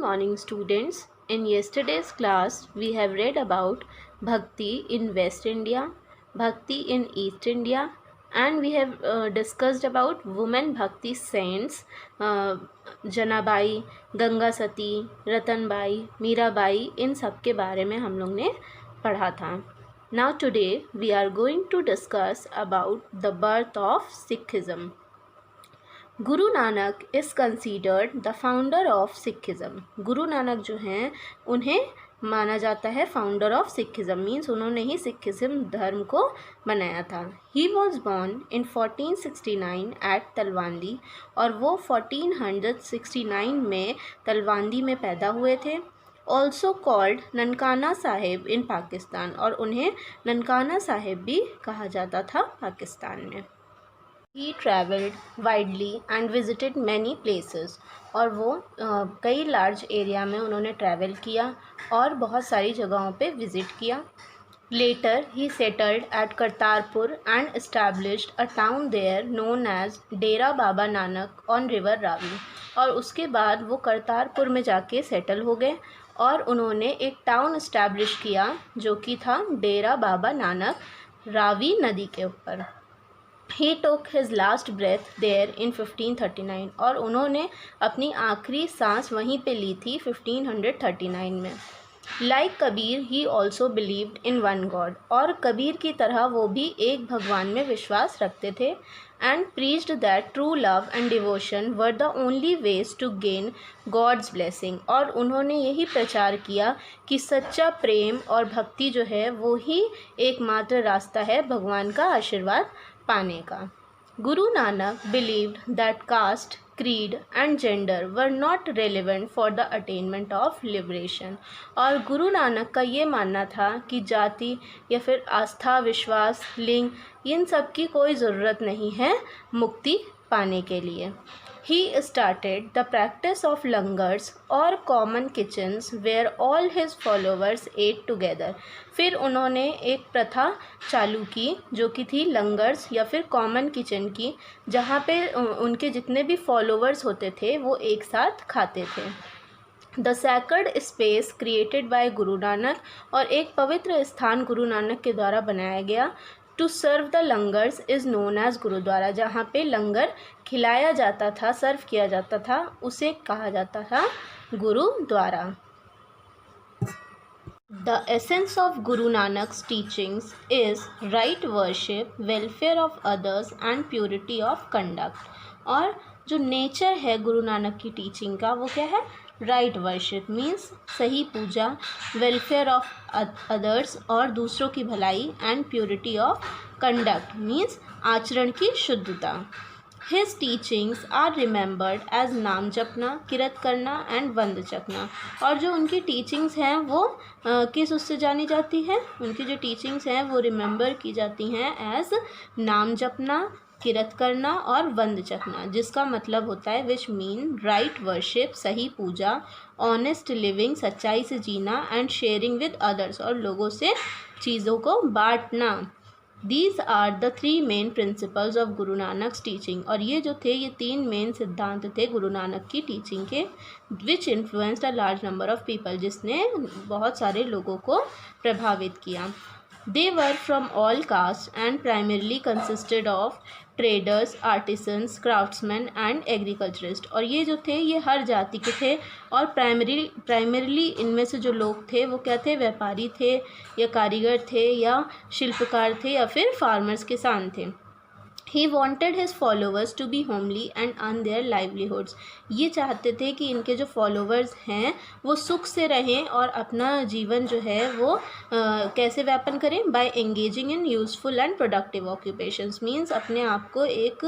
morning, students. In yesterday's class, we have read about Bhakti in West India, Bhakti in East India, and we have discussed about women Bhakti saints, Janabai, Ganga सती, रतनबाई, मीराबाई, इन सब के बारे में हम लोग ने पढ़ा था. Now today we are going to discuss about the birth of Sikhism. Guru Nanak is considered the founder of Sikhism. Guru Nanak जो हैं उन्हें माना जाता है फाउंडर ऑफ सिखिज़म. मीन्स उन्होंने ही सिखिज़म धर्म को बनाया था. He was born in 1469 at Talwandi, और वो 1469 में तलवंडी में पैदा हुए थे. Also called Nankana Sahib in Pakistan, और उन्हें ननकाना साहिब भी कहा जाता था पाकिस्तान में. He travelled widely and visited many places, और वो कई लार्ज एरिया में उन्होंने ट्रैवल किया और बहुत सारी जगहों पे विज़िट किया. Later he settled at Kartarpur and established a town there known as Dera Baba Nanak on river Ravi, और उसके बाद वो करतारपुर में जाके सेटल हो गए और उन्होंने एक टाउन इस्टेब्लिश किया जो कि था डेरा बाबा नानक रावी नदी के ऊपर. He took his last breath there in 1539, और उन्होंने अपनी आखिरी सांस वहीं पे ली थी 1539 में. Like Kabir he also believed in one God, और कबीर की तरह वो भी एक भगवान में विश्वास रखते थे. And preached that true love and devotion were the only ways to gain God's blessing, और उन्होंने यही प्रचार किया कि सच्चा प्रेम और भक्ति जो है वो ही एकमात्र रास्ता है भगवान का आशीर्वाद पाने का. Guru Nanak believed that caste, creed and gender were not relevant for the attainment of liberation, और गुरु नानक का ये मानना था कि जाति या फिर आस्था, विश्वास, लिंग, इन सब की कोई ज़रूरत नहीं है मुक्ति पाने के लिए. He started the practice of langars और common kitchens where all his followers ate together. फिर उन्होंने एक प्रथा चालू की जो कि थी लंगर्स या फिर कॉमन किचन की, जहाँ पे उनके जितने भी फॉलोवर्स होते थे वो एक साथ खाते थे. The sacred space created by Guru Nanak, और एक पवित्र स्थान गुरु नानक के द्वारा बनाया गया to serve the langars is known as gurdwara. जहाँ पे लंगर खिलाया जाता था, सर्व किया जाता था, उसे कहा जाता था gurdwara. The essence of Guru Nanak's teachings is right worship, welfare of others and purity of conduct. और जो नेचर है गुरु नानक की टीचिंग का वो क्या है? राइट वर्शिप मीन्स सही पूजा, वेलफेयर ऑफ अदर्स और दूसरों की भलाई, and purity of conduct means आचरण की शुद्धता. His teachings are remembered as naam japna, किरत करना एंड वंद चखना. और जो उनकी टीचिंग्स हैं वो किस उससे जानी जाती है? उनकी जो टीचिंग्स हैं वो रिमेंबर की जाती हैं एज नाम जपना, किरत करना और वंद चखना, जिसका मतलब होता है विच मीन राइट वर्शिप, सही पूजा, ऑनेस्ट लिविंग, सच्चाई से जीना, एंड शेयरिंग विद अदर्स, और लोगों से चीज़ों को बांटना. These are the 3 main principles of Guru Nanak's teaching. और ये जो थे ये 3 मेन सिद्धांत थे गुरु नानक की टीचिंग के, which influenced a large number of people, जिसने बहुत सारे लोगों को प्रभावित किया. They were from all castes and primarily consisted of traders, artisans, craftsmen and agriculturists. और ये जो थे ये हर जाति के थे, और प्राइमरीली इनमें से जो लोग थे वो क्या थे? व्यापारी थे या कारीगर थे या शिल्पकार थे या फिर फार्मर्स किसान थे. He wanted his followers to be homely and earn their livelihoods. ये चाहते थे कि इनके जो फॉलोवर्स हैं वो सुख से रहें और अपना जीवन जो है वो कैसे व्यापन करें? By engaging in useful and productive occupations means अपने आप को एक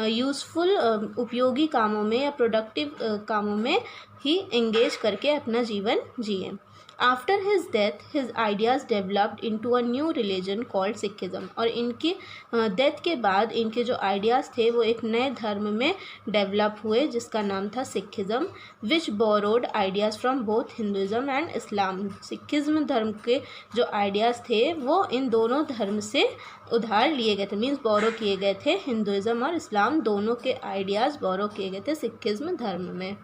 यूज़फुल उपयोगी कामों में या प्रोडक्टिव कामों में ही एंगेज करके अपना जीवन जिए. After his death his ideas developed into a new religion called Sikhism. और इनकी डेथ के बाद इनके जो आइडियाज़ थे वो एक नए धर्म में डेवलप हुए जिसका नाम था Sikhism, which borrowed ideas from both Hinduism and Islam. Sikhism धर्म के जो आइडियाज़ थे वो इन दोनों धर्म से उधार लिए गए थे, मीन्स बोरो किए गए थे. हिंदुज़म और इस्लाम दोनों के आइडियाज़ बोरो किए गए थे सिखिज़्म धर्म में.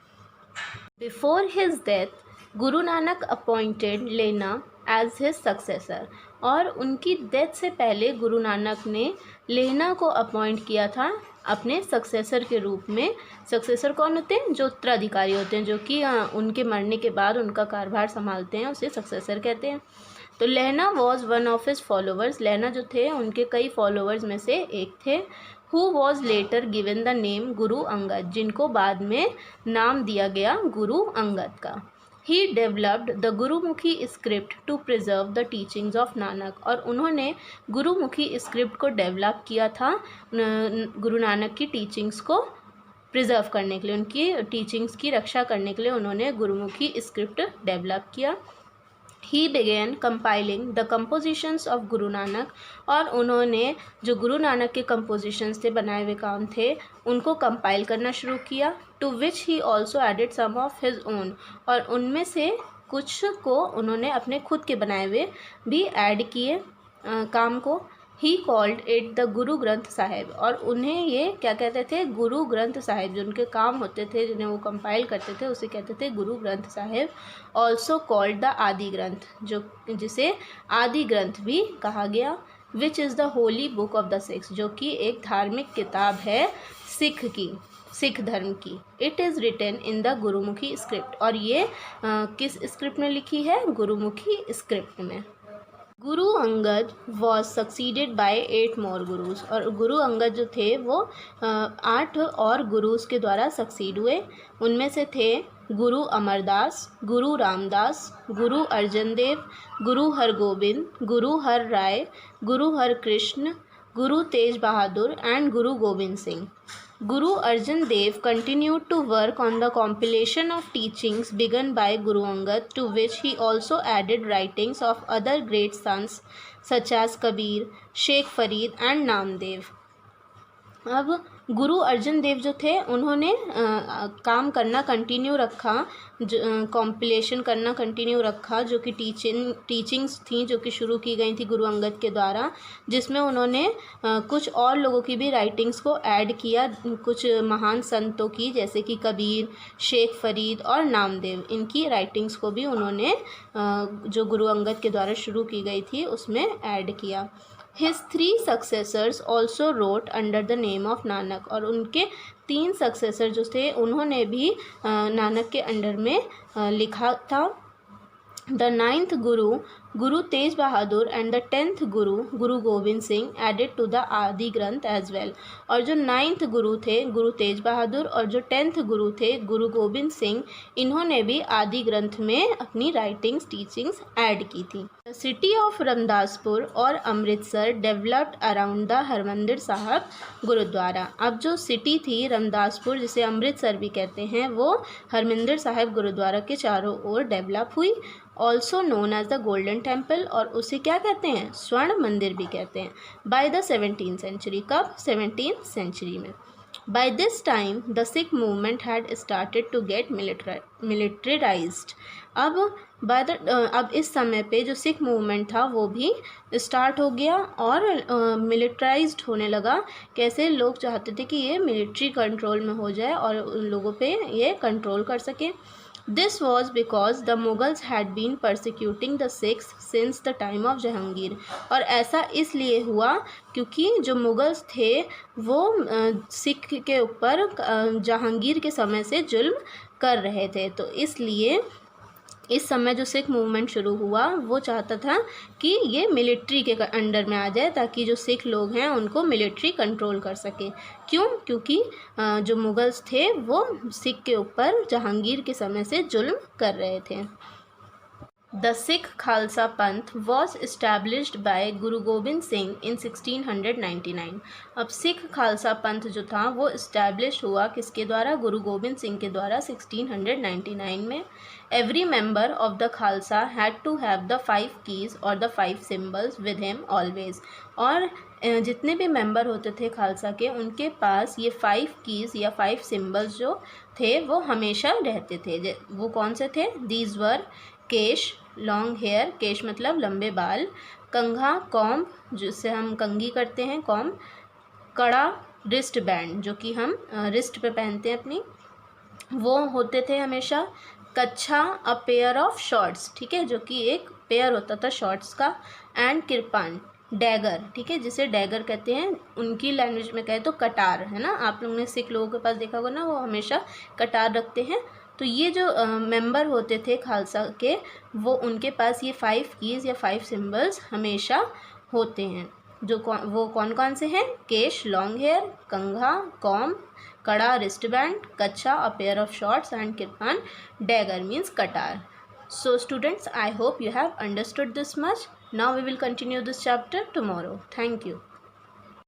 Before his death, Guru Nanak appointed लेना एज हिज सक्सेसर, और उनकी डेथ से पहले गुरु नानक ने लेना को अपॉइंट किया था अपने सक्सेसर के रूप में। सक्सेसर कौन होते हैं? जो उत्तराधिकारी होते हैं, जो कि उनके मरने के बाद उनका कार्यभार संभालते हैं, उसे सक्सेसर कहते हैं। तो लेना was one of his followers, लेना जो थे उनके कई फॉलोअर्स में से एक थे। Who was later given the name Guru Angad, जिनको बाद में नाम दिया गया गुरु अंगद का। He developed the Gurmukhi script to preserve the teachings of Nanak, और उन्होंने गुरुमुखी स्क्रिप्ट को डेवलप किया था गुरु नानक की टीचिंग्स को प्रिजर्व करने के लिए, उनकी टीचिंग्स की रक्षा करने के लिए उन्होंने गुरुमुखी स्क्रिप्ट डेवलप किया। ही began compiling the compositions of Guru Nanak, और उन्होंने जो गुरु नानक के compositions थे, बनाए हुए काम थे, उनको कंपाइल करना शुरू किया। To which he also added some of his own, और उनमें से कुछ को उन्होंने अपने खुद के बनाए हुए भी ऐड किए काम को। He called it the Guru Granth Sahib, और उन्हें ये क्या कहते थे? गुरु ग्रंथ साहिब। जो उनके काम होते थे, जिन्हें वो कंपाइल करते थे, उसे कहते थे Guru Granth Sahib. Also called the Adi ग्रंथ, जो जिसे आदि ग्रंथ भी कहा गया। Which is the holy book of the Sikhs, जो कि एक धार्मिक किताब है सिख धर्म की। It is written in the Gurmukhi script, और ये किस स्क्रिप्ट में लिखी है? गुरुमुखी स्क्रिप्ट में। Guru Angad was succeeded by 8 मोर गुरुज, और गुरु अंगद जो थे वो 8 और गुरुज के द्वारा सक्सीड हुए। उनमें से थे गुरु अमरदास, गुरु रामदास, गुरु अर्जन देव, गुरु हरगोबिंद, गुरु हर राय, गुरु हर कृष्ण, गुरु तेज बहादुर and Guru Gobind Singh. Guru Arjan Dev continued to work on the compilation of teachings begun by Guru Angad, to which he also added writings of other great sons such as Kabir, Sheikh Farid and Namdev. अब गुरु अर्जन देव जो थे उन्होंने काम करना continue रखा, compilation करना continue रखा, जो कि टीचिंग्स थी जो कि शुरू की गई थी गुरु अंगद के द्वारा, जिसमें उन्होंने कुछ और लोगों की भी राइटिंग्स को ऐड किया, कुछ महान संतों की, जैसे कि कबीर, शेख फरीद और नामदेव, इनकी राइटिंग्स को भी उन्होंने जो गुरु अंगद के द्वारा शुरू की गई थी उसमें ऐड किया। His 3 successors also wrote under the name of Nanak, और उनके 3 सक्सेसर जो थे उन्होंने भी नानक के अंडर में लिखा था। The 9th Guru, Guru Tej Bahadur and the 10th Guru, Guru Gobind Singh added to the Adi Granth as well, और जो 9th गुरु थे गुरु तेज बहादुर और जो 10th गुरु थे गुरु गोविंद सिंह, इन्होंने भी आदि ग्रंथ में अपनी राइटिंग्स टीचिंग्स ऐड की थी। द सिटी ऑफ रमदासपुर और Amritsar developed around the Harmandir साहब गुरुद्वारा। अब जो सिटी थी रमदासपुर, जिसे अमृतसर भी कहते हैं, वो हरमंदिर साहिब गुरुद्वारा के चारों ओर डेवलप हुई। Also known as the Golden Temple, और उसे क्या कहते हैं? स्वर्ण मंदिर भी कहते हैं। बाय द 17th सेंचुरी, कब? 17th सेंचुरी में। By this time the Sikh movement had started to get militarised. अब इस समय पे जो सिख मूवमेंट था वो भी स्टार्ट हो गया और मिलिट्राइज्ड होने लगा। कैसे? लोग चाहते थे कि ये मिलिट्री कंट्रोल में हो जाए और उन लोगों पे ये कंट्रोल कर सके। This was because the Mughals had been persecuting the Sikhs since the time of Jahangir, और ऐसा इसलिए हुआ क्योंकि जो मुगल्स थे वो सिख के ऊपर जहांगीर के समय से जुल्म कर रहे थे। तो इसलिए इस समय जो सिख मूवमेंट शुरू हुआ वो चाहता था कि ये मिलिट्री के अंडर में आ जाए, ताकि जो सिख लोग हैं उनको मिलिट्री कंट्रोल कर सके। क्यों? क्योंकि जो मुगल्स थे वो सिख के ऊपर जहांगीर के समय से जुल्म कर रहे थे। द सिख खालसा पंथ was established bye Guru Gobind Singh इन 1699। अब सिख खालसा पंथ जो था वो इस्टेब्लिश हुआ किसके द्वारा? गुरु गोबिंद सिंह के द्वारा 1699 में। Every member of the Khalsa had to have the 5 Ks और the 5 symbols with him always, और जितने भी मेंबर होते थे खालसा के उनके पास ये 5 कीज़ या 5 सिम्बल्स जो थे वो हमेशा रहते थे। वो कौन से थे? These were kesh, long hair, kesh मतलब लंबे बाल, कंघा, कॉम्ब जिससे हम कंघी करते हैं, कॉम्ब, कड़ा, रिस्ट बैंड जो कि हम रिस्ट पे पहनते हैं अपनी, वो होते थे हमेशा कच्छा, अ पेयर ऑफ शॉर्ट्स, ठीक है, जो कि एक पेयर होता था शॉर्ट्स का, एंड किरपान, डैगर, ठीक है, जिसे डैगर कहते हैं, उनकी लैंग्वेज में कहे तो कटार, है ना। आप लोगों ने सिख लोगों के पास देखा होगा ना, वो हमेशा कटार रखते हैं। तो ये जो मेंबर होते थे खालसा के, वो उनके पास ये 5 कीज़ या 5 सिंबल्स हमेशा होते हैं। वो कौन कौन से हैं? केश, लॉन्ग हेयर, कंघा, कॉम, कड़ा, रिस्ट बैंड, कच्छा, a pair of shorts, and kirpan, dagger means कटार. So students, I hope you have understood this much. Now we will continue this chapter tomorrow. Thank you.